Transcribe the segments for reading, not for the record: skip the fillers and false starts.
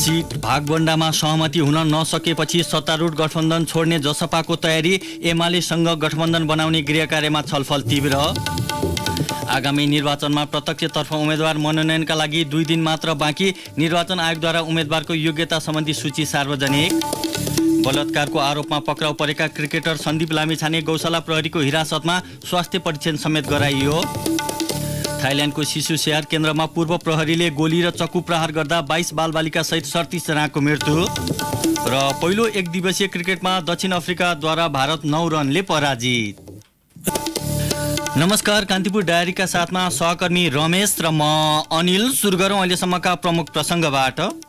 Seat भागबण्डामा सहमति हुन नसकेपछि सत्तारूढ गठबन्धन छोड्ने जसपाको तयारी, एमालेसँग गठबन्धन बनाउने गृहकार्यमा छलफल तीव्र। आगामी निर्वाचनमा प्रत्यक्षतर्फ उम्मेद्वार मनोनयनका लागि 2 दिन मात्र बाँकी, निर्वाचन आयोगद्वारा उम्मेद्वारको योग्यता सम्बन्धी सूची सार्वजनिक। बलात्कारको आरोपमा पक्राउ परेका क्रिकेटर सन्दीप लामिछाने गौशाला प्रहरीको हिरासतमा, स्वास्थ्य परीक्षण समेत गराइयो। थाइल्यान्डको शिशु स्याहार केन्द्रमा पूर्व प्रहरीले गोली र चक्कु प्रहार गर्दा 22 बालबालिका सहित 37 जनाको मृत्यु। र पहिलो 1 दिवसीय क्रिकेटमा दक्षिण अफ्रिकाद्वारा भारत 9 रनले पराजित। नमस्कार, कान्तिपुर डायरीका साथमा सहकर्मी रमेश र म अनिल। सुरु गरौँ अहिलेसम्मका प्रमुख प्रसङ्गबाट।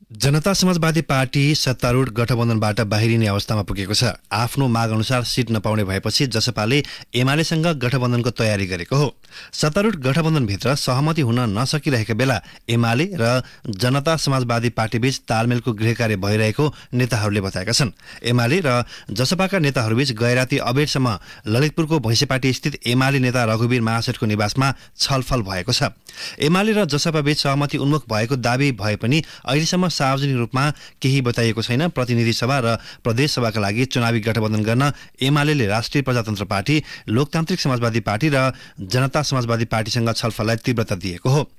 जनता समाजवादी पार्टी सत्तारूढ गठबन्धनबाट बाहिरिने अवस्थामा पुगेको छ। आफ्नो माग अनुसार सिट नपाउने भएपछि जसपाले एमालेसँग गठबन्धनको तयारी गरेको हो। सत्तारूढ गठबन्धनभित्र सहमति हुन नसकिरहेका बेला एमाले र जनता समाजवादी पार्टीबीच तालमेलको गृहकार्य भइरहेको नेताहरूले बताएका छन्। एमाले र जसपाका नेताहरूबीच गैराती अबेरसम्म ललितपुरको भैँसेपाटी स्थित एमाले नेता रघुवीर महासेठको निवासमा छलफल भएको छ। एमाले र जसपाबीच सहमति उन्मुख भएको दावी भए पनि अहिलेसम्म सार्वजनिक रूपमा केही बताइएको छैन। प्रतिनिधि सभा र प्रदेश सभाका लागि चुनावी गठबन्धन गर्न एमाले राष्ट्रिय प्रजातन्त्र पार्टी, लोकतान्त्रिक समाजवादी पार्टी र जनता समाजवादी पार्टीसँग छलफललाई तीव्रता दिएको हो।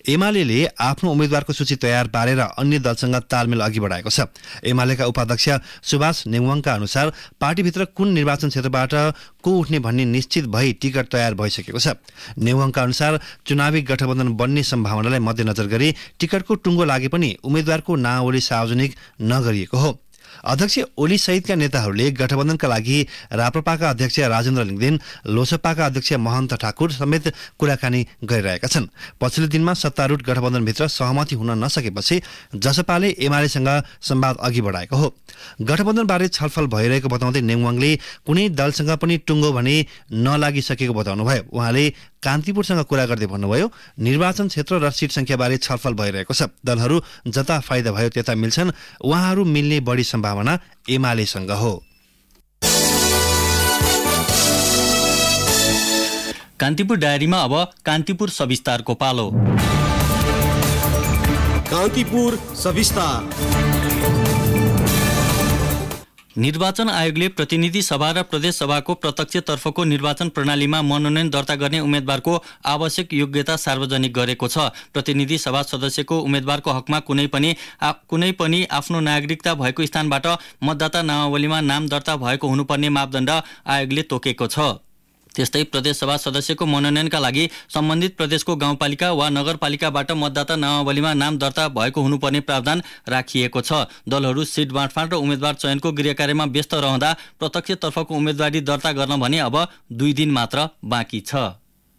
एमाले आफ्नो उम्मेद्वारको सूची तयार पारेर अन्य दलसँग तालमेल अघि बढाएको छ। एमालेका उपाध्यक्ष सुभाष नेङवाङका अनुसार पार्टीभित्र कुन निर्वाचन क्षेत्रबाट को उठ्ने भन्ने निश्चित भई टिकट तयार भइसकेको छ। नेङवाङका अनुसार चुनावी गठबन्धन बन्ने सम्भावनालाई मध्यनजर गरी टिकटको टुङ्गो लागे पनि उम्मेद्वारको नावली सार्वजनिक नगरिएको हो। अध्यक्ष ओली सहितका नेताहरूले गठबन्धनका लागि राप्रपाका अध्यक्ष राजेन्द्र लिङदेन, लोसपाका अध्यक्ष महन्त ठाकुर समेत कुराकानी गरिरहेका छन्। पछिल्लो दिनमा सत्तारूढ गठबन्धनभित्र सहमति हुन नसकेपछि जसपाले एमालेसँग संवाद अघि बढाएको हो। गठबन्धनबारे छलफल भइरहेको बताउँदै नेङवाङले कुनै दलसँग पनि टुङ्गो भने नलागिसकेको बताउनुभयो। उहाँले कान्तिपुरसँग कुरा गर्दै भन्नुभयो, निर्वाचन क्षेत्र र सिट संख्याबारे छलफल भइरहेको छ। दलहरू जता फाइदा भयो त्यता मिल्छन्। उहाँहरू मिल्ने बढी सम्भावना एमालेसँग हो। कान्तिपुर डायरीमा अब कान्तिपुर सविस्तारको पालो। कान्तिपुर सविस्तार। निर्वाचन आयोगले प्रतिनिधि सभा र प्रदेश सभाको प्रत्यक्षतर्फको निर्वाचन प्रणालीमा मनोनयन दर्ता गर्ने उम्मेद्वारको आवश्यक योग्यता सार्वजनिक गरेको छ। प्रतिनिधि सभा सदस्यको उम्मेद्वारको हकमा कुनै पनि आफ्नो नागरिकता भएको स्थानबाट मतदाता नामावलीमा नाम दर्ता भएको हुनुपर्ने मापदण्ड आयोगले तोकेको छ। त्यस्तै प्रदेशसभा सदस्यको मनोनयनका लागि सम्बन्धित प्रदेशको गाउँपालिका वा नगरपालिकाबाट मतदाता नामावलीमा नाम दर्ता भएको हुनुपर्ने प्रावधान राखिएको छ। दलहरू सिट बाँडफाँड र उम्मेद्वार चयनको गृहकार्यमा व्यस्त रहँदा प्रत्यक्षतर्फको उम्मेदवारी दर्ता गर्न भने अब 2 दिन मात्र बाँकी छ।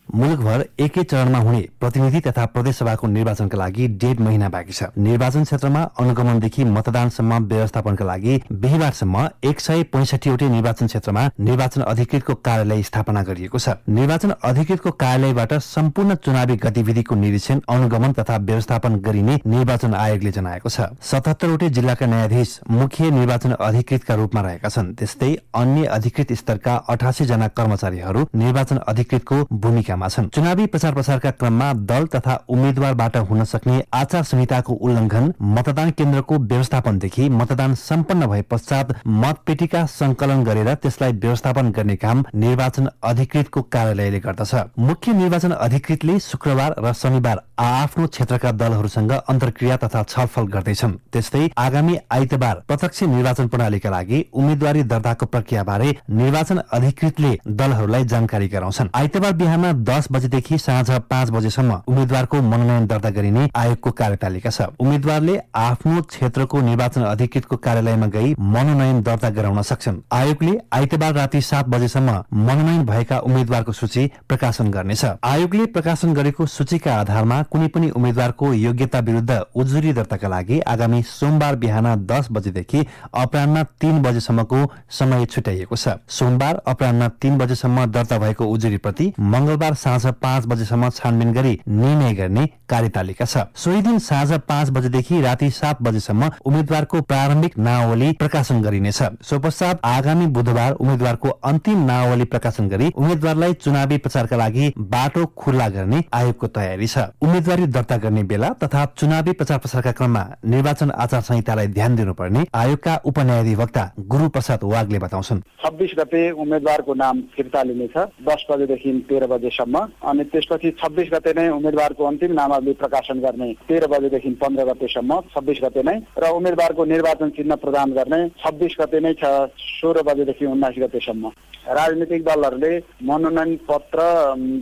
मुलुकभर एकै चरणमा हुने प्रतिनिधि तथा प्रदेश सभाको निर्वाचनका लागि 1.5 महिना बाँकी छ। निर्वाचन क्षेत्रमा अनुगमनदेखि मतदानसम्म व्यवस्थापनका लागि बिहीबारसम्म 165 वटै निर्वाचन क्षेत्रमा निर्वाचन अधिकृतको कार्यालय स्थापना गरिएको छ। निर्वाचन अधिकृतको कार्यालयबाट सम्पूर्ण चुनावी गतिविधिको निरीक्षण, अनुगमन तथा व्यवस्थापन गरिने निर्वाचन आयोगले जनाएको छ। 77 वटै जिल्लाका न्यायाधीश मुख्य निर्वाचन अधिकृतका रूपमा रहेका छन्। त्यस्तै अन्य अधिकृत स्तरका 88 जना कर्मचारीहरू निर्वाचन अधिकृतको भूमिकामा छन्। चुनावी प्रचार प्रसारका क्रममा दल तथा उम्मेद्वारबाट हुन सक्ने आचार संहिताको उल्लंघन, मतदान केन्द्रको व्यवस्थापनदेखि मतदान सम्पन्न भए पश्चात मतपेटिका संकलन गरेर त्यसलाई व्यवस्थापन गर्ने काम निर्वाचन अधिकृतको कार्यालयले गर्दछ। मुख्य निर्वाचन अधिकृतले शुक्रबार र शनिबार आफ्नो क्षेत्रका दलहरूसँग अन्तर्क्रिया तथा छलफल गर्दैछन्। त्यस्तै आगामी आइतबार प्रत्यक्ष निर्वाचन प्रणालीका लागि उम्मेदवारी दर्ताको प्रक्रियाबारे निर्वाचन अधिकृतले दलहरूलाई जानकारी गराउँछन्। आइतबार बिहान 10 बजेदेखि साँझ 5 बजेसम्म उम्मेद्वारको मनोनयन दर्ता गरिने आयोगको कार्यतालिका छ। उम्मेद्वारले आफ्नो क्षेत्रको निर्वाचन अधिकृतको कार्यालयमा गई मनोनयन दर्ता गराउन सक्छन्। आयोगले आइतबार राति 7 बजेसम्म मनोनयन भएका उम्मेद्वारको सूची प्रकाशन गर्नेछ। आयोगले प्रकाशन गरेको सूचीका आधारमा कुनै पनि उम्मेद्वारको योग्यता विरुद्ध उजुरी दर्ताका लागि आगामी सोमबार बिहान 10 बजेदेखि अपराह्न 3 बजेसम्मको समय छुट्याइएको छ। सोमबार अपराह्न 3 बजेसम्म दर्ता भएको उजुरी प्रति मंगलबार साँझ 5 बजेसम्म छानबिन गरी निर्णय गर्ने कार्यतालिका छ। सोही दिन साँझ 5 बजेदेखि राति 7 बजेसम्म उम्मेद्वारको प्रारम्भिक नावली प्रकाशन गरिनेछ। सो पश्चात आगामी बुधबार उम्मेद्वारको अन्तिम नावली प्रकाशन गरी उम्मेद्वारलाई चुनावी प्रचारका लागि बाटो खुल्ला गर्ने आयोगको तयारी छ। उम्मेद्वारी दर्ता गर्ने बेला तथा चुनावी प्रचार प्रसारका क्रममा निर्वाचन आचार संहितालाई ध्यान दिनुपर्ने आयोगका उपन्यायाधिवक्ता गुरुप्रसाद वागले बताउँछन्। 26 गते उम्मेद्वारको नाम फिर्ता लिनेछ 10 बजेदेखि 13 बजेसम्म, अनि त्यसपछि 26 गते नै उम्मेद्वारको अन्तिम नामावली प्रकाशन गर्ने 13 बजेदेखि 15 गतेसम्म 26 गते नै, र उम्मेद्वारको निर्वाचन चिन्ह प्रदान गर्ने 26 गते नै छ 16 बजेदेखि 19 गतेसम्म। राजनीतिक दलहरूले मनोनयन पत्र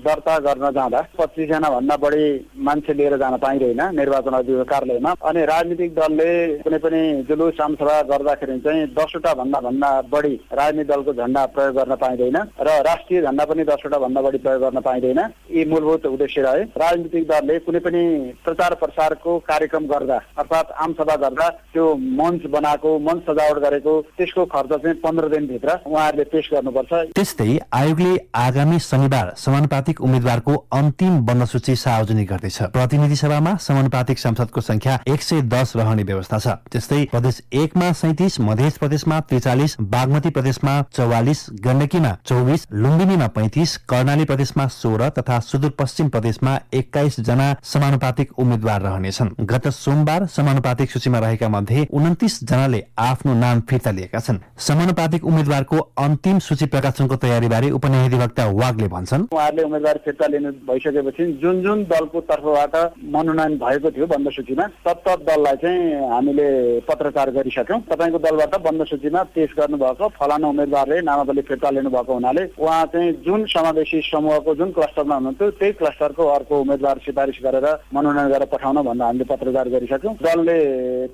दर्ता गर्न जाँदा 25 जना भन्दा बढी मान्छे लिएर जान पाइँदैन निर्वाचन अधिकारी कार्यालयमा, अनि राजनीतिक दलले कुनै पनि जुलुस आमसभा गर्दाखेरि चाहिँ 10 वटा भन्दा बढी राजनीतिक दलको झण्डा प्रयोग गर्न पाइँदैन र राष्ट्रिय झण्डा पनि 10 वटा भन्दा बढी प्रयोग गर्न पाइँदैन। यी मूलभूत उद्देश्य रहे। राजनीतिक दलले कुनै पनि प्रचार प्रसारको कार्यक्रम गर्दा अर्थात् आमसभा गर्दा त्यो मञ्च बनाएको, मञ्च सजावट गरेको, त्यसको खर्च चाहिँ 15 दिनभित्र उहाँहरूले पेश गर्नुपर्छ। त्यस्तै आयोगले आगामी शनिबार समानुपातिक उम्मेद्वारको अन्तिम बन्द सूची सार्वजनिक गर्दैछ। प्रतिनिधि सभामा समानुपातिक सांसदको संख्या 110 रहने व्यवस्था छ। त्यस्तै प्रदेश 1 मा 37, मध्य प्रदेशमा 43, बागमती प्रदेशमा 44, गण्डकीमा 24, लुम्बिनीमा 35, कर्णाली प्रदेशमा 16 तथा सुदूरपश्चिम प्रदेशमा 21 जना समानुपातिक उम्मेद्वार रहनेछन्। गत सोमबार समानुपातिक सूचीमा रहेका मध्ये 29 जनाले आफ्नो नाम फिर्ता लिएका छन्। समानुपातिक उम्मेद्वारको अन्तिम सूची प्रकाशनको तयारीबारे उपन्यायाधिवक्ता वागले भन्छन्। उहाँहरूले उम्मेद्वार फिर्ता लिनु भइसकेपछि जुन दलको तर्फबाट मनोनयन भएको थियो बन्द सूचीमा तत्त दललाई चाहिँ हामीले पत्रचार गरिसक्यौं। तपाईको दलबाट बन्द सूचीमा पेश गर्नुभएको फलाना उम्मेद्वारले नामावली फिर्ता लिनुभएको हुनाले उहाँ चाहिँ जुन समावेशी समूहको जुन क्लस्टरमा हुनुहुन्थ्यो त्यही क्लस्टरको अर्को उम्मेद्वार सिफारिस गरेर मनोनयन गरेर पठाउन भनेर हामीले पत्रचार गरिसक्यौं। दलले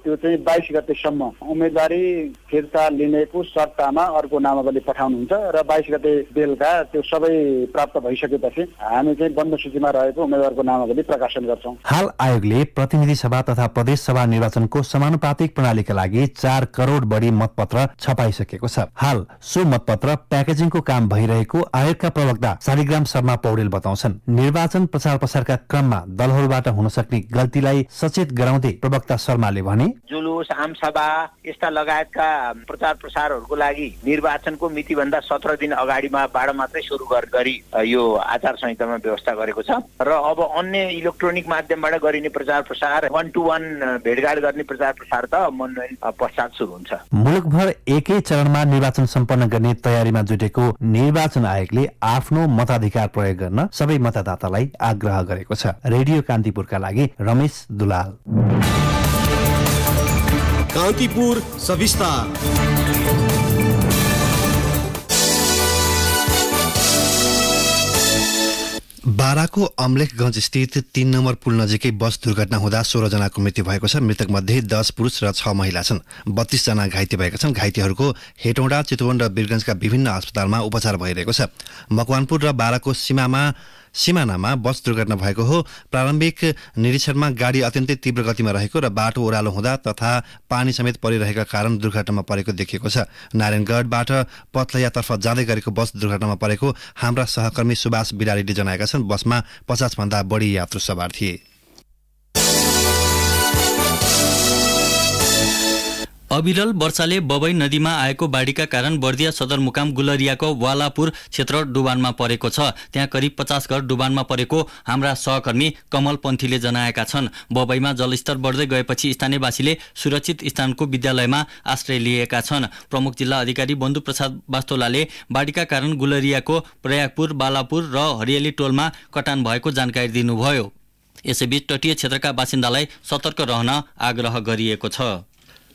त्यो चाहिँ 22 गतेसम्म उम्मेदवारी फिर्ता लिनेको सट्टामा अर्को नामावली पठाउनुहुन्छ र 22 गते बेलुका त्यो सबै प्राप्त भइसकेपछि हामी चाहिँ बन्द सूचीमा रहेको उम्मेद्वारको नामावली प्रकाशन गर्छौं। हाल आयोगले प्रतिनिधि सभा तथा प्रदेश सभा निर्वाचनको समानुपातिक प्रणालीका लागि 4 करोड बढी मतपत्र छपाइसकेको छ। हाल सो मतपत्र प्याकेजिङको काम भइरहेको आयोगका प्रवक्ता शालिग्राम शर्मा पौडेल बताउँछन्। निर्वाचन प्रचार प्रसारका क्रममा दलहरूबाट हुन सक्ने गल्तीलाई सचेत गराउँदै प्रवक्ता शर्माले भने जुलुस आमसभा यस्ता लगायतका प्रचार प्रसारहरूको लागि निर्वाचनको मितिभन्दा 17 दिन अगाडिबाट मात्रै सुरु गरी यो आचार संहितामा व्यवस्था गरेको छ र अब अन्य इलेक्ट्रोनिक माध्यमबाट गरिने प्रचार प्रसार 1 to 1 भेटघाट गर्ने प्रचार प्रसार त मनोनयन पश्चात सुरु हुन्छ। मुलुकभर एकै चरणमा निर्वाचन सम्पन्न गर्ने तयारीमा जुटेको निर्वाचन आयोगले आफ्नो मताधिकार प्रयोग गर्न सबै मतदातालाई आग्रह गरेको छ। रेडियो कान्तिपुरका लागि रमेश दुलाल। कान्तिपुर सविस्तार। बाराको अम्लेखगञ्ज स्थित 3 नम्बर पुल नजिकै बस दुर्घटना हुँदा 16 जनाको मृत्यु भएको छ। मृतक मध्ये 10 पुरुष र 6 महिला छन्। 32 जना घाइते भएका छन्। घाइतेहरूको हेटौँडा, चितवन र वीरगञ्जका विभिन्न अस्पतालमा उपचार भइरहेको छ। मकवानपुर र बाराको सिमानामा बस दुर्घटना भएको हो। प्रारम्भिक निरीक्षणमा गाडी अत्यन्तै तीव्र गतिमा रहेको र बाटो ओह्रालो हुँदा तथा पानी समेत परिरहेका कारण दुर्घटनामा परेको देखिएको छ। नारायणगढबाट पथलैयातर्फ जाँदै गरेको बस दुर्घटनामा परेको हाम्रा सहकर्मी सुभाष बिरारीले जनाएका छन्। बसमा 50 भन्दा बढी यात्रु सवार थिए। अविरल वर्षाले बबई नदीमा आएको बाढीका कारण बर्दिया सदरमुकाम गुलरियाको वालापुर क्षेत्र डुबानमा परेको छ। त्यहाँ करिब 50 घर डुबानमा परेको हाम्रा सहकर्मी कमल पन्थीले जनाएका छन्। बबईमा जलस्तर बढ्दै गएपछि स्थानीयवासीले सुरक्षित स्थानको विद्यालयमा आश्रय लिएका छन्। प्रमुख जिल्ला अधिकारी बन्धु प्रसाद वास्तोलाले बाढीका कारण गुलरियाको प्रयागपुर, बालापुर र हरियाली टोलमा कटान भएको जानकारी दिनुभयो। यसैबीच तटीय क्षेत्रका बासिन्दालाई सतर्क रहन आग्रह गरिएको छ।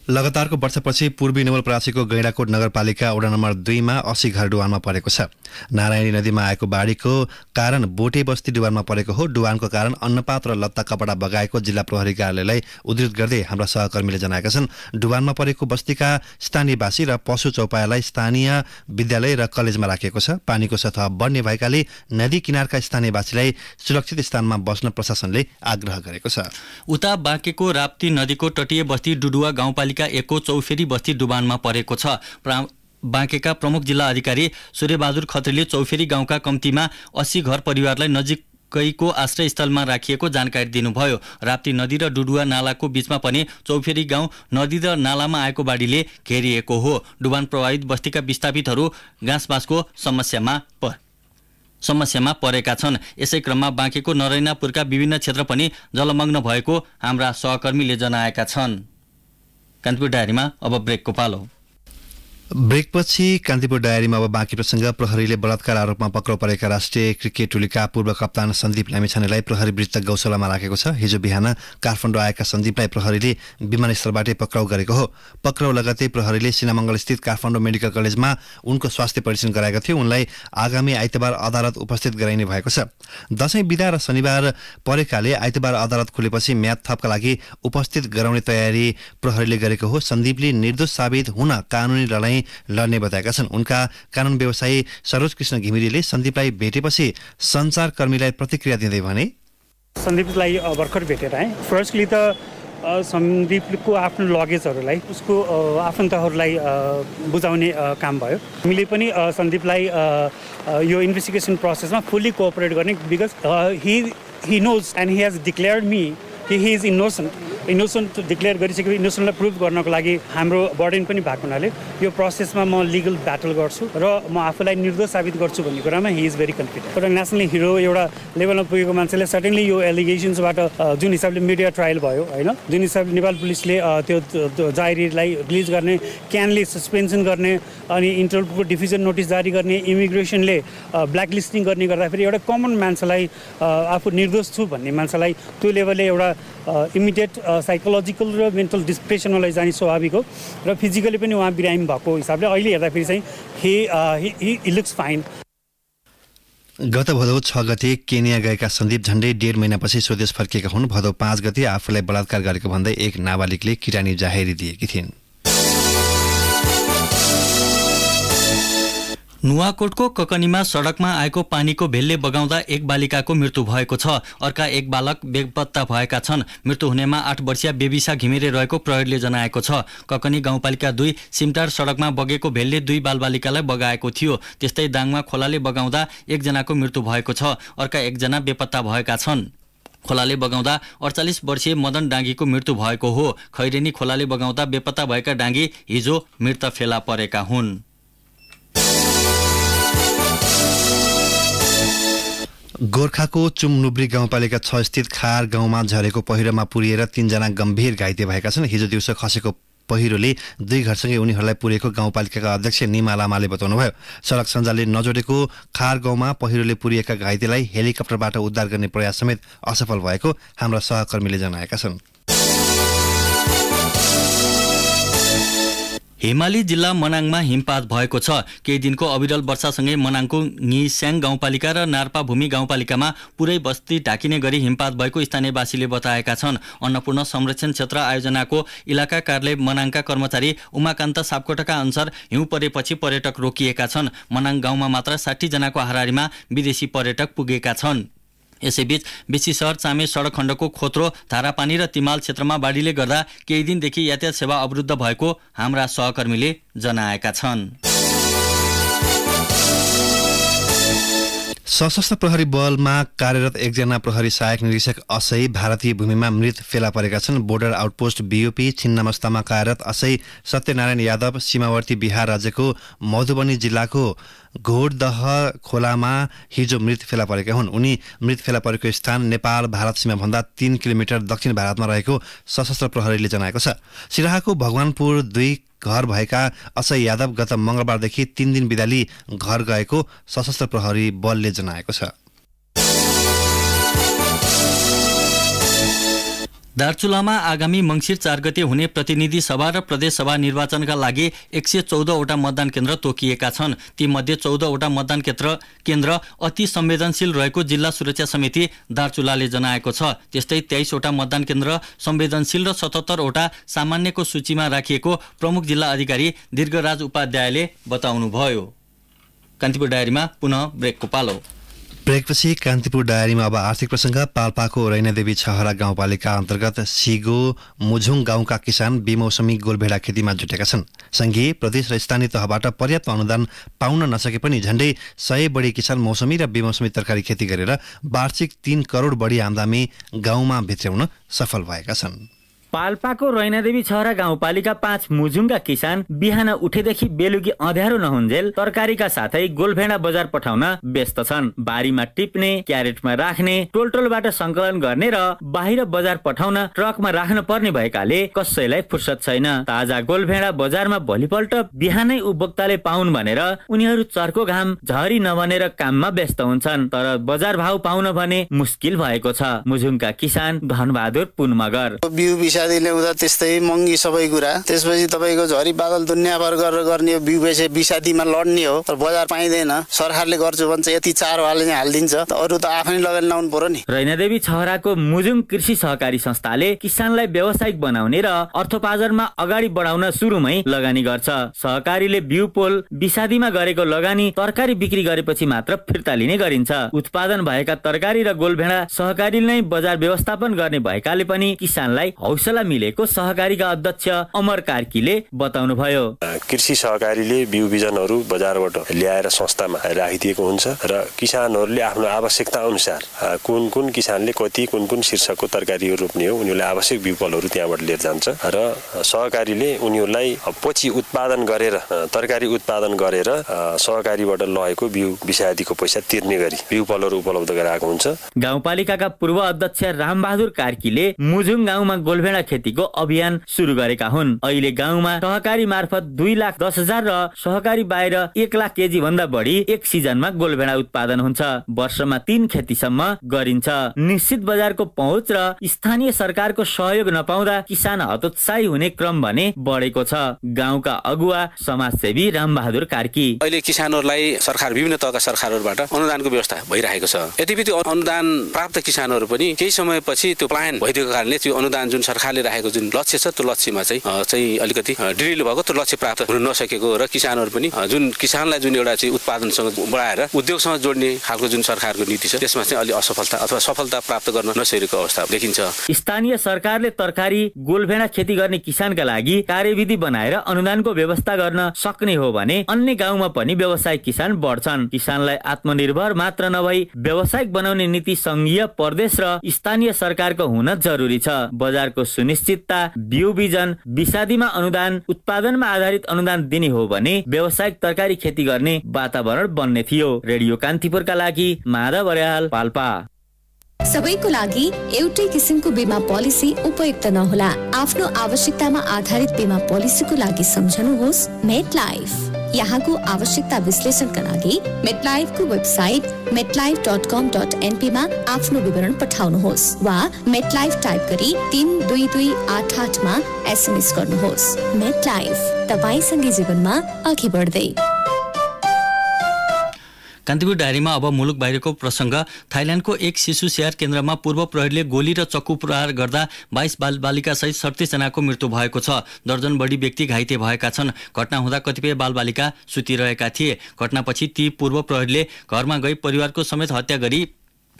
लगातारको वर्षपछि पूर्वी नवलपरासीको गैंडाकोट नगरपालिका वडा नम्बर 2 मा 80 घर डुबानमा परेको छ। नारायणी नदीमा आएको बाढीको कारण बोटे बस्ती डुबानमा परेको हो। डुबानको कारण अन्नपात र लत्ता कपडा बगाएको जिल्ला प्रहरी कार्यालयलाई उद्धृत गर्दै हाम्रा सहकर्मीले जनाएका छन्। डुबानमा परेको बस्तीका स्थानीयवासी र पशु चौपायालाई स्थानीय विद्यालय र कलेजमा राखिएको छ। पानीको सतह बढ्ने भएकाले नदी किनारका स्थानीयवासीलाई सुरक्षित स्थानमा बस्न प्रशासनले आग्रह गरेको छ। उता बाँकेको राप्ती नदीको तटीय बस्ती डुडुवा गाउँपालिका 1 को चौफेरी बस्ती डुबानमा परेको छ। बाँकेका प्रमुख जिल्ला अधिकारी सूर्यबहादुर खत्रीले चौफेरी गाउँका कम्तीमा 80 घर परिवारलाई नजिकैको आश्रयस्थलमा राखिएको जानकारी दिनुभयो। राप्ती नदी र डुडुवा नालाको बीचमा पनि चौफेरी गाउँ नदी र नालामा आएको बाढीले घेरिएको हो। डुबान प्रभावित बस्तीका विस्थापितहरू घाँसबासको समस्यामा परेका छन्। यसै क्रममा बाँकेको नरैनापुरका विभिन्न क्षेत्र पनि जलमग्न भएको हाम्रा सहकर्मीले जनाएका छन्। कान्तिपुर डायरीमा अब ब्रेकको पालो। ब्रेकपछि कान्तिपुर डायरीमा अब बाँकी प्रसङ्ग। प्रहरीले बलात्कार आरोपमा पक्राउ परेका राष्ट्रिय क्रिकेट टोलीका पूर्व कप्तान सन्दीप लामिछानेलाई प्रहरी वृत्त गौशालामा राखेको छ। हिजो बिहान काठमाडौँ आएका सन्दीपलाई प्रहरीले विमानस्थलबाटै पक्राउ गरेको हो। पक्राउ लगतै प्रहरीले सिनामङ्गलस्थित काठमाडौँ मेडिकल कलेजमा उनको स्वास्थ्य परीक्षण गराएको थियो। उनलाई आगामी आइतबार अदालत उपस्थित गराइने भएको छ। दशैं बिदा र शनिबार परेकाले आइतबार अदालत खुलेपछि म्याद थपका लागि उपस्थित गराउने तयारी प्रहरीले गरेको हो। सन्दीपले निर्दोष साबित हुन कानुनी लडाईँ लड्ने बताएका छन्। उनका कानुन व्यवसायी सरोज कृष्ण घिमिरेले सन्दीपलाई भेटेपछि सञ्चारकर्मीलाई प्रतिक्रिया दिँदै भने, सन्दीपलाई भर्खर भेटेर आएँ। फर्स्टली त सन्दीपको आफ्नो लगेजहरूलाई उसको आफन्तहरूलाई बुझाउने काम भयो। हामीले पनि सन्दीपलाई यो इन्भेस्टिगेसन प्रोसेसमा फुल्ली कोअपरेट गर्ने, because he knows and he has declared me he is innocent declare गरिसकेपछि इनोसेन्टलाई प्रुभ गर्नको लागि हाम्रो बर्डन पनि भएको हुनाले यो प्रोसेसमा म लिगल ब्याटल गर्छु र म आफूलाई निर्दोष साबित गर्छु भन्ने कुरामा हि इज भेरी कन्फिडेन्ट। एउटा नेसनल हिरो एउटा लेभलमा पुगेको मान्छेले सर्टेनली यो एलिगेसन्सबाट जुन हिसाबले मिडिया ट्रायल भयो होइन, जुन हिसाबले नेपाल पुलिसले त्यो जाहेरीलाई रिलिज गर्ने, क्यानले सस्पेन्सन गर्ने, अनि इन्टरपोलको डिफिजन नोटिस जारी गर्ने, इमिग्रेसनले ब्ल्याकलिस्टिङ गर्ने गर्दाखेरि एउटा कमन मान्छेलाई आफू निर्दोष छु भन्ने मान्छेलाई त्यो लेभलले एउटा इमिडिएट साइकोलोजिकल र मेन्टल डिप्रेसनमा लैजाने स्वाभाविक हो र फिजिकली पनि उहाँ बिरामी भएको हिसाबले अहिले हेर्दाखेरि चाहिँ he looks fine। गत भदौ 6 गते केनिया गएका सन्दीप झण्डै 1.5 महिनापछि स्वदेश फर्किएका हुन्। भदौ 5 गते आफूलाई बलात्कार गरेको भन्दै एक नाबालिगले किरानी जाहेरी दिएकी थिइन्। नुवाकोटको ककनीमा सडकमा आएको पानीको भेलले बगाउँदा एक बालिकाको मृत्यु भएको छ। अर्का एक बालक बेपत्ता भएका छन्। मृत्यु हुनेमा 8 वर्षीय बेबिसा घिमिरे रहेको प्रहरीले जनाएको छ। ककनी गाउँपालिका 2 सिमटार सडकमा बगेको भेलले 2 बालबालिकालाई बगाएको थियो। त्यस्तै दाङमा खोलाले बगाउँदा एकजनाको मृत्यु भएको छ। अर्का एकजना बेपत्ता भएका छन्। खोलाले बगाउँदा 48 वर्षीय मदन डाँगीको मृत्यु भएको हो। खैरेनी खोलाले बगाउँदा बेपत्ता भएका डाँगी हिजो मृत फेला परेका हुन्। गोर्खाको चुमनुब्री गाउँपालिका 6 स्थित खार गाउँमा झरेको पहिरोमा पुरिएर 3 जना गम्भीर घाइते भएका छन्। हिजो दिउँसो खसेको पहिरोले 2 घरसँगै उनीहरूलाई पुरेको गाउँपालिकाका अध्यक्ष निमा लामाले बताउनुभयो। सडक सञ्जालले नजोडेको खार गाउँमा पहिरोले पुरिएका घाइतेलाई हेलिकप्टरबाट उद्धार गर्ने प्रयास समेत असफल भएको हाम्रा सहकर्मीले जनाएका छन्। हिमाली जिल्ला मनाङमा हिमपात भएको छ। केही दिनको अविरल वर्षासँगै मनाङको ङिस्याङ गाउँपालिका र नार्पाभूमि गाउँपालिकामा पुरै बस्ती ढाकिने गरी हिमपात भएको स्थानीयवासीले बताएका छन्। अन्नपूर्ण संरक्षण क्षेत्र आयोजनाको इलाका कार्यालय मनाङका कर्मचारी उमाकान्त सापकोटाका अनुसार हिउँ परेपछि पर्यटक रोकिएका छन्। मनाङ गाउँमा मात्र 60 जनाको हाराहारीमा विदेशी पर्यटक पुगेका छन्। यसैबीच बेसी सहर चामे सडक खण्डको खोत्रो, धारापानी र तिमाल क्षेत्रमा बाढीले गर्दा केही दिनदेखि यातायात सेवा अवरुद्ध भएको हाम्रा सहकर्मीले जनाएका छन्। सशस्त्र प्रहरी बलमा कार्यरत एकजना प्रहरी सहायक निरीक्षक असै भारतीय भूमिमा मृत फेला परेका छन्। बोर्डर आउटपोस्ट बीओपी छिन्नमस्तामा कार्यरत असै सत्यनारायण यादव सीमावर्ती बिहार राज्यको मधुबनी जिल्लाको घोडदह खोलामा हिजो मृत फेला परेका हुन्। उनी मृत फेला परेको स्थान नेपाल भारत सीमाभन्दा 3 किलोमिटर दक्षिण भारतमा रहेको सशस्त्र प्रहरीले जनाएको छ। सिराहाको भगवानपुर 2 घर भएका असै यादव गत मंगलबारदेखि 3 दिन बिदा लिई घर गएको सशस्त्र प्रहरी बलले जनाएको छ। दार्चुलामा आगामी मङ्सिर 4 गते हुने प्रतिनिधि सभा र प्रदेश सभा निर्वाचनका लागि 114 वटा मतदान केन्द्र तोकिएका छन्। तीमध्ये 14 वटा मतदान केन्द्र अति संवेदनशील रहेको जिल्ला सुरक्षा समिति दार्चुलाले जनाएको छ। त्यस्तै 23 वटा मतदान केन्द्र संवेदनशील र 77 वटा सामान्यको सूचीमा राखिएको प्रमुख जिल्ला अधिकारी दीर्घराज उपाध्यायले बताउनुभयो। कान्तिपुर डायरीमा पुनः ब्रेकको पालो। ब्रेकपछि कान्तिपुर डायरीमा अब आर्थिक प्रसङ्ग। पाल्पाको रैनादेवी छहरा गाउँपालिका अन्तर्गत सिगो मुझुङ गाउँका किसान बेमौसमी गोलभेडा खेतीमा जुटेका छन्। संघीय, प्रदेश र स्थानीय तहबाट पर्याप्त अनुदान पाउन नसके पनि झण्डै 100 बढी किसान मौसमी र बेमौसमी तरकारी खेती गरेर वार्षिक 3 करोड बढी आमदानी गाउँमा भित्र्याउन सफल भएका छन्। पाल्पाको रैनादेवी छहरा गाउँपालिका 5 मुजुङका किसान बिहान उठेदेखि बेलुकी अँध्यारो नहुन्जेल तरकारीका साथै गोलभेडा बजार पठाउन व्यस्त छन्। बारीमा टिप्ने, क्यारेटमा राख्ने, टोलटोलबाट संकलन गर्ने र बाहिर बजार पठाउन ट्रकमा राख्न पर्ने भएकाले कसैलाई फुर्सद छैन। ताजा गोलभेडा बजारमा भोलिपल्ट बिहानै उपभोक्ताले पाउन् भनेर उनीहरू चर्को घाम झरी नबनेर काममा व्यस्त हुन्छन्। तर बजार भाव पाउन भने मुस्किल भएको छ। मुजुङका किसान धनबहादुर पुनमगर ल्याउँदा त्यस्तै महँगी सबै कुरा, त्यसपछि तपाईँको झरी बादल दुनियाँभर गरेर गर्ने बिउ विषादीमा लड्ने हो। तर बजार पाइँदैन, सरकारले गर्छु भन्छ यति चारोवाले चाहिँ हालिदिन्छ, अरू त आफै लगेर लाउनु पर्यो नि। रैनादेवी छहराको मुजुङ कृषि सहकारी संस्थाले किसानलाई व्यावसायिक बनाउने र अर्थोपार्जनमा अगाडि बढाउन सुरुमै लगानी गर्छ। सहकारीले बिउ पोल विषादीमा गरेको लगानी तरकारी बिक्री गरेपछि मात्र फिर्ता लिने गरिन्छ। उत्पादन भएका तरकारी र गोलभेडा सहकारीले नै बजार व्यवस्थापन गर्ने भएकाले पनि किसानलाई हौसला मिलेको सहकारीका अध्यक्ष अमर कार्कीले बताउनु भयो। कृषि सहकारीले बिउ बिजनहरू बजारबाट ल्याएर संस्थामा राखिदिएको हुन्छ र किसानहरूले आफ्नो आवश्यकता अनुसार कुन किसानले कति कुन शीर्षकको तरकारीहरू रोप्ने हो उनीहरूले आवश्यक बिउ फलहरू त्यहाँबाट लिएर जान्छ र सहकारीले उनीहरूलाई पछि उत्पादन गरेर तरकारी उत्पादन गरेर सहकारीबाट लगेको बिउ विषादीको पैसा तिर्ने गरी बिउ फलहरू उपलब्ध गराएको हुन्छ। गाउँपालिकाका पूर्व अध्यक्ष रामबहादुर कार्कीले मुजुङ गाउँमा गोलभेडा खेतीको अभियान सुरु गरेका हुन्। अहिले गाउँमा सहकारी मार्फत 2,10,000 र सहकारी बाहिर 1,00,000 केजी भन्दा बढी एक सिजनमा गोलभेडा उत्पादन हुन्छ। वर्षमा 3 खेतीसम्म गरिन्छ। निश्चित बजारको पहुँच र स्थानीय सरकारको सहयोग नपाउँदा किसान हतोत्साही हुने क्रम भने बढेको छ। गाउँका अगुवा समाजसेवी रामबहादुर कार्की अहिले किसानहरूलाई सरकार विभिन्न तहका सरकारहरूबाट अनुदानको व्यवस्था भइरहेको छ। यतिबित्ति अनुदान प्राप्त किसानहरू पनि केही समयपछि त्यो प्लान भइदिएको कारणले त्यो अनुदान जुन सरकारले राखेको जुन लक्ष्य छ त्यो लक्ष्यमा चाहिँ अलिकति ढिलो भएको, त्यो लक्ष्य प्राप्त हुन नसकेको र किसानहरू पनि जुन किसानलाई जुन एउटा चाहिँ उत्पादनसँग बढाएर उद्योगसँग जोड्ने खालको जुन सरकारको नीति छ त्यसमा चाहिँ अलि असफलता अथवा सफलता प्राप्त गर्न नसकेको अवस्था देखिन्छ। स्थानीय सरकारले तरकारी गोलभेडा खेती गर्ने किसानका लागि कार्यविधि बनाएर अनुदानको व्यवस्था गर्न सक्ने हो भने अन्य गाउँमा पनि व्यावसायिक किसान बढ्छन्। किसानलाई आत्मनिर्भर मात्र नभई व्यावसायिक बनाउने नीति संघीय, प्रदेश र स्थानीय सरकारको हुन जरुरी छ। बजारको सुनिश्चितता, बिउ बिजन, विषादीमा अनुदान, उत्पादनमा आधारित अनुदान दिने हो भने व्यावसायिक तरकारी खेती गर्ने वातावरण बन्ने थियो। रेडियो कान्तिपुरका लागि माधव अर्याल, पाल्पा। सबैको लागि एउटै किसिमको बीमा पोलिसी उपयुक्त नहोला। आफ्नो आवश्यकतामा आधारित बीमा पोलिसीको लागि सम्झनुहोस् मेटलाइफ। यहाँको आवश्यकता विश्लेषणका लागि मेटलाइफको वेबसाइट metlife.com.np मा आफ्नो विवरण पठाउनुहोस् वा मेटलाइफ टाइप गरी 32288 मा एसएमएस गर्नुहोस्। मेटलाइफ, तपाईसँगै जीवनमा अघि बढ्दै। कान्तिपुर डायरीमा अब मुलुक बाहिरको प्रसङ्ग। थाइल्याण्डको एक शिशु स्याहार केन्द्रमा पूर्व प्रहरीले गोली र चक्कु प्रहार गर्दा 22 बालबालिका सहित 37 जनाको मृत्यु भएको छ। दर्जन बढी व्यक्ति घाइते भएका छन्। घटना हुँदा कतिपय बालबालिका सुतिरहेका थिए। घटनापछि ती पूर्व प्रहरीले घरमा गई परिवारको समेत हत्या गरी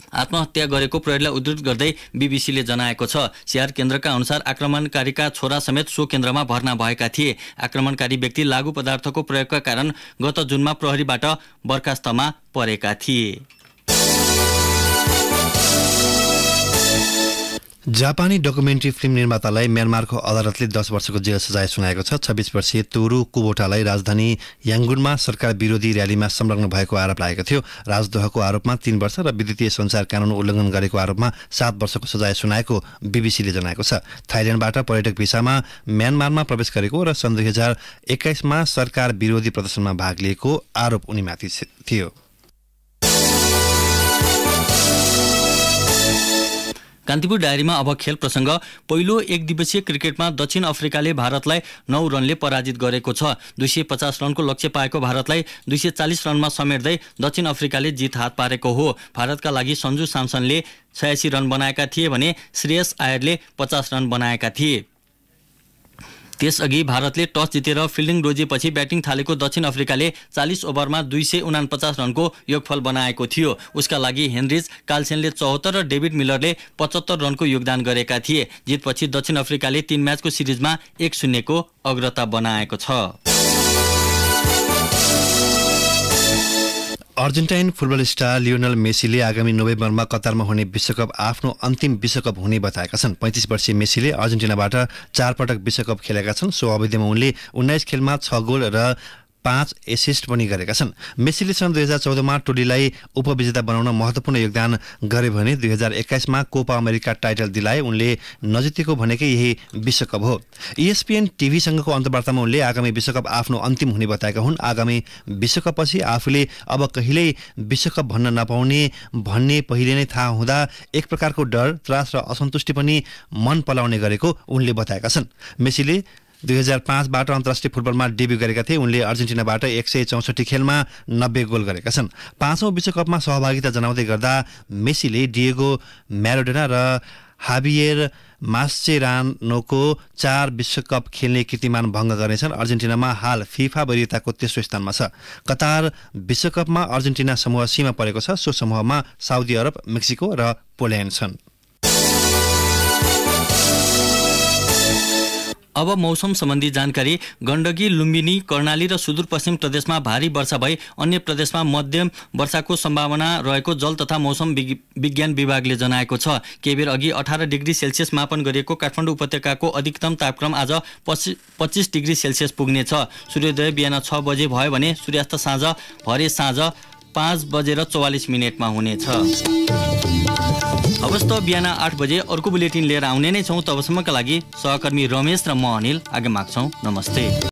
आत्महत्या गरेको प्रहरीलाई उद्धृत गर्दै बीबीसीले जनाएको छ। स्याहार केन्द्रका अनुसार आक्रमणकारीका छोरा समेत सो केन्द्रमा भर्ना भएका थिए। आक्रमणकारी व्यक्ति लागू पदार्थको प्रयोगका कारण गत जुनमा प्रहरीबाट बर्खास्तमा परेका थिए। जापानी डकुमेन्ट्री फिल्म निर्मातालाई म्यानमारको अदालतले 10 वर्षको जेल सजाय सुनाएको छ। 26 वर्षीय तोरू कुबोटालाई राजधानी याङ्गुनमा सरकार विरोधी र्यालीमा संलग्न भएको आरोप लागेको थियो। राजद्रोहको आरोपमा 3 वर्ष र विद्युतीय सञ्चार कानून उल्लङ्घन गरेको आरोपमा 7 वर्षको सजाय सुनाएको बीबीसीले जनाएको छ। थाइल्याण्डबाट पर्यटक भिसामा म्यानमारमा प्रवेश गरेको र सन् 2021 मा सरकार विरोधी प्रदर्शनमा भाग लिएको आरोप उनीमाथि थियो। कान्तिपुर डायरीमा अब खेल प्रसङ्ग। पहिलो एक दिवसीय क्रिकेटमा दक्षिण अफ्रिकाले भारतलाई 9 रनले पराजित गरेको छ। 250 रनको लक्ष्य पाएको भारतलाई 240 रनमा समेट्दै दक्षिण अफ्रिकाले जित हात पारेको हो। भारतका लागि सन्जु सामसनले 86 रन बनाएका थिए भने श्रेयस आयरले 50 रन बनाएका थिए। त्यसअघि भारतले टस जितेर फिल्डिङ रोजेपछि ब्याटिङ थालेको दक्षिण अफ्रिकाले 40 ओभरमा 249 रनको योगफल बनाएको थियो। उसका लागि हेनरिच, कार्लसेनले 74 र डेभिड मिलरले 75 रनको योगदान गरेका थिए। जितपछि दक्षिण अफ्रिकाले 3 म्याचको सिरिजमा 1-0 को अग्रता बनाएको छ। अर्जेन्टाइन फुटबल स्टार लियोनल मेसीले आगामी नोभेम्बरमा कतारमा हुने विश्वकप आफ्नो अन्तिम विश्वकप हुने बताएका छन्। 35 वर्षीय मेसीले अर्जेन्टिनाबाट 4 पटक विश्वकप खेलेका छन्। सो अवधिमा उनले 19 खेलमा 6 गोल र 5 एसिस्ट पनि गरेका छन्। मेसीले सन् 2014 मा टोलीलाई उपविजेता बनाउन महत्त्वपूर्ण योगदान गरे भने 2021 मा कोपा अमेरिका टाइटल दिलाए। उनले नजितेको भनेकै यही विश्वकप हो। ESPN टिभीसँगको अन्तर्वार्तामा उनले आगामी विश्वकप आफ्नो अन्तिम हुने बताएका हुन्। आगामी विश्वकपपछि आफूले अब कहिल्यै विश्वकप भन्न नपाउने भन्ने पहिले नै थाहा हुँदा एक प्रकारको डर, त्रास र असन्तुष्टि पनि मन पलाउने गरेको उनले बताएका छन्। मेसीले 2005 बाट अन्तर्राष्ट्रिय फुटबलमा डेब्यू गरेका थिए। उनले अर्जेन्टिनाबाट 164 खेलमा 90 गोल गरेका छन्। 5औं विश्वकपमा सहभागिता जनाउँदै गर्दा मेसीले डिएगो म्याराडोना र हाबिएर मास्चेरानोको 4 विश्वकप खेल्ने कीर्तिमान भङ्ग गर्नेछन्। अर्जेन्टिनामा हाल फिफा वरियताको तेस्रो स्थानमा छ। कतार विश्वकपमा अर्जेन्टिना समूह सीमा परेको छ। सो समूहमा साउदी अरब, मेक्सिको र पोल्यान्ड छन्। अब मौसम सम्बन्धी जानकारी। गण्डकी, लुम्बिनी, कर्णाली र सुदूरपश्चिम प्रदेशमा भारी वर्षा भई अन्य प्रदेशमा मध्यम वर्षाको सम्भावना रहेको जल तथा मौसम विज्ञान विभागले जनाएको छ। केही बेर अघि 18 डिग्री सेल्सियस मापन गरिएको काठमाडौँ उपत्यकाको अधिकतम तापक्रम आज 25 डिग्री सेल्सियस पुग्नेछ। सूर्योदय बिहान 6 बजे भयो भने सूर्यास्त भरे साँझ 5:44 हुनेछ। अवश्य बिहान 8 बजे अर्को बुलेटिन लिएर आउने नै छौँ। तबसम्मका लागि सहकर्मी रमेश र म अनिल आगे माग्छौँ। नमस्ते।